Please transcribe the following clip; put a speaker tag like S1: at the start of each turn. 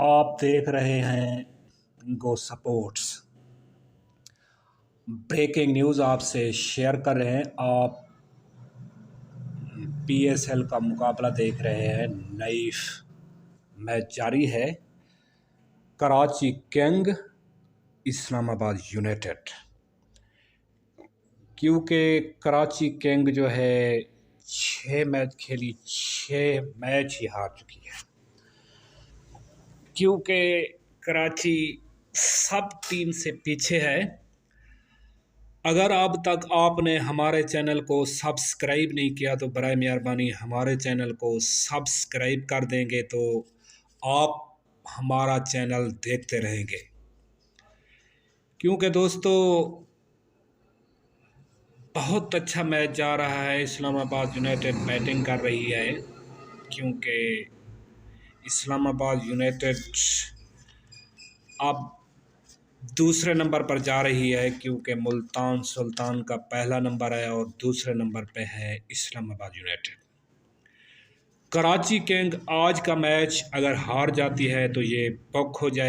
S1: आप देख रहे हैं गो स्पोर्ट्स। ब्रेकिंग न्यूज़ आपसे शेयर कर रहे हैं। आप पीएसएल का मुकाबला देख रहे हैं। नई मैच जारी है। Karachi king Islamabad United. क्योंकि कराची किंग जो है 6 मैच खेली, 6 मैच ही हार चुकी है। क्योंकि कराची सब टीम से पीछे है। अगर अब तक आपने हमारे चैनल को सब्सक्राइब नहीं किया तो बराए मेहरबानी हमारे चैनल को सब्सक्राइब कर देंगे तो आप हमारा चैनल देखते रहेंगे। क्योंकि दोस्तों बहुत अच्छा मैच जा रहा है। इस्लामाबाद यूनाइटेड बैटिंग कर रही है। क्योंकि इस्लामाबाद यूनाइटेड अब दूसरे नंबर पर जा रही है। क्योंकि मुल्तान सुल्तान का पहला नंबर है और दूसरे नंबर पे है इस्लामाबाद यूनाइटेड। कराची किंग आज का मैच अगर हार जाती है तो ये बुक हो जाए।